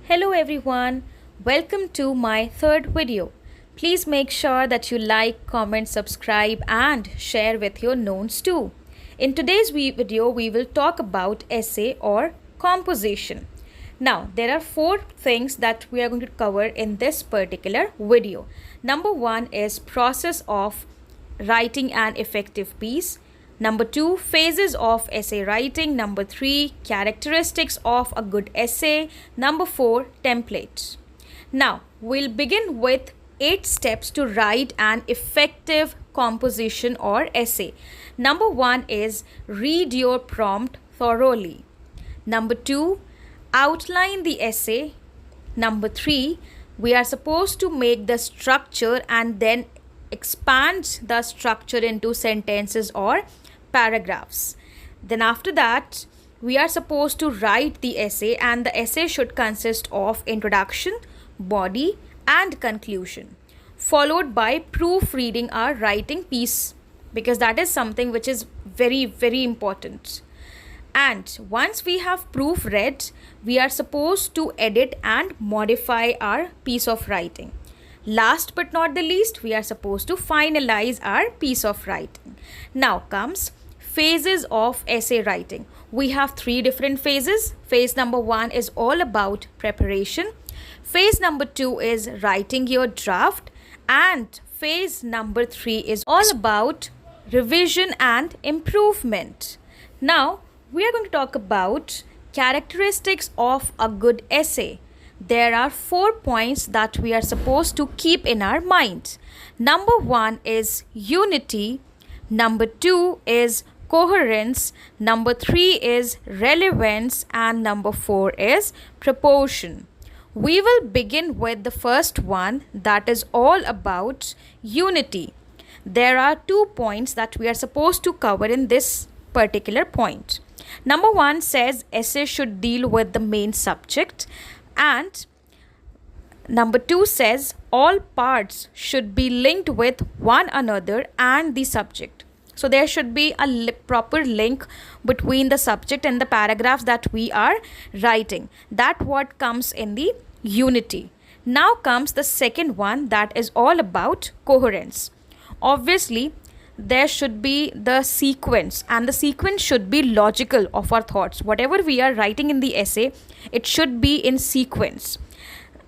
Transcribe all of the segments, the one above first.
Hello everyone, welcome to my third video. Please make sure that you like, comment, subscribe and share with your knowns too. In today's video, we will talk about essay or composition. Now, there are four things that we are going to cover in this particular video. Number one is process of writing an effective piece. Number two, phases of essay writing. Number three, characteristics of a good essay. Number four, templates. Now, we'll begin with 8 steps to write an effective composition or essay. Number one is read your prompt thoroughly. Number two, outline the essay. Number three, we are supposed to make the structure and then expand the structure into sentences or paragraphs. Then after that, we are supposed to write the essay, and the essay should consist of introduction, body and conclusion, followed by proofreading our writing piece, because that is something which is very important. And once we have proofread, we are supposed to edit and modify our piece of writing. Last but not the least, we are supposed to finalize our piece of writing. Now comes phases of essay writing. We have 3 different phases. Phase number 1 is all about preparation. Phase number 2 is writing your draft. And phase number 3 is all about revision and improvement. Now, we are going to talk about characteristics of a good essay. There are 4 points that we are supposed to keep in our mind. Number 1 is unity. Number 2 is coherence. Number 3 is relevance. And number 4 is proportion. We will begin with the first one, that is all about unity. There are 2 points that we are supposed to cover in this particular point. Number 1 says essay should deal with the main subject, and number 2 says all parts should be linked with one another and the subject. So there should be a proper link between the subject and the paragraphs that we are writing. That what comes in the unity. Now comes the second one, that is all about coherence. Obviously, there should be the sequence, and the sequence should be logical of our thoughts. Whatever we are writing in the essay, it should be in sequence,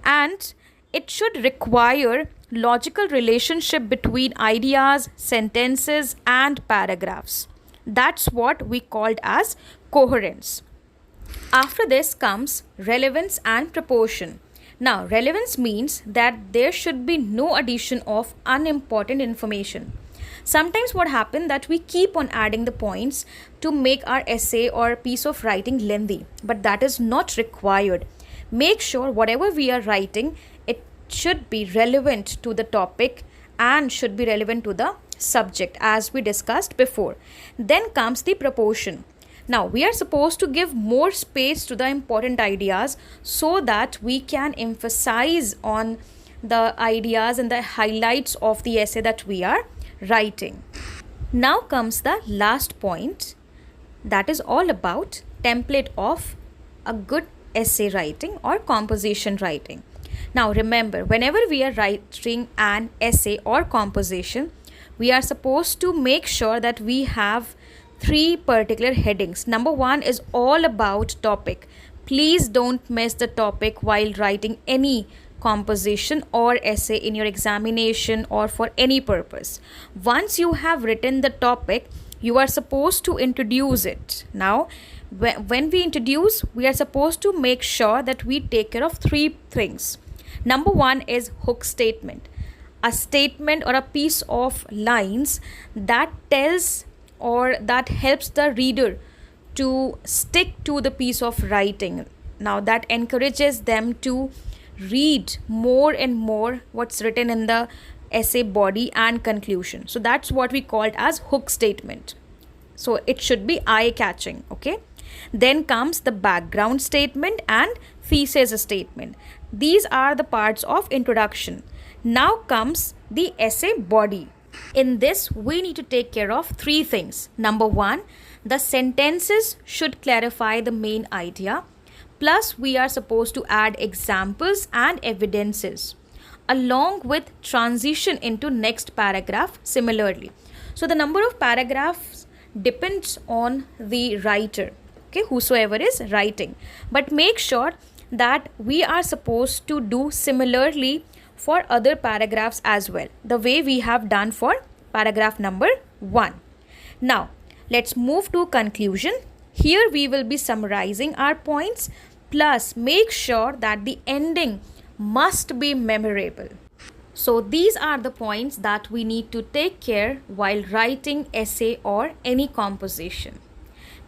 and it should require logical relationship between ideas, sentences and paragraphs. That's what we called as coherence. After this comes relevance and proportion. Now, relevance means that there should be no addition of unimportant information. Sometimes what happens that we keep on adding the points to make our essay or piece of writing lengthy, but that is not required. Make sure whatever we are writing, it should be relevant to the topic and should be relevant to the subject, as we discussed before. Then comes the proportion. Now, we are supposed to give more space to the important ideas so that we can emphasize on the ideas and the highlights of the essay that we are writing. Now comes the last point, that is all about template of a good essay writing or composition writing. Now remember, whenever we are writing an essay or composition, we are supposed to make sure that we have 3 particular headings. Number 1 is all about topic. Please don't miss the topic while writing any composition or essay in your examination or for any purpose. Once you have written the topic, you are supposed to introduce it. Now, when we introduce, we are supposed to make sure that we take care of 3 things. Number 1 is hook statement. A statement or a piece of lines that tells or that helps the reader to stick to the piece of writing. Now, that encourages them to read more and more what's written in the essay body and conclusion. So that's what we called as hook statement. So it should be eye-catching, okay? Then comes the background statement and thesis statement. These are the parts of introduction. Now comes the essay body. In this, we need to take care of 3 things. Number 1, the sentences should clarify the main idea. Plus, we are supposed to add examples and evidences along with transition into next paragraph similarly. So the number of paragraphs depends on the writer, okay, whosoever is writing. But make sure that we are supposed to do similarly for other paragraphs as well, the way we have done for paragraph number 1. Now, let's move to conclusion. Here we will be summarizing our points, plus make sure that the ending must be memorable. So these are the points that we need to take care while writing essay or any composition.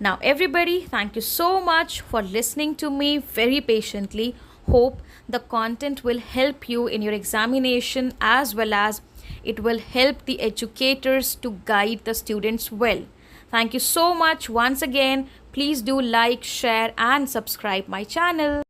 Now everybody, thank you so much for listening to me very patiently. Hope the content will help you in your examination, as well as it will help the educators to guide the students well. Thank you so much once again. Please do like, share and subscribe my channel.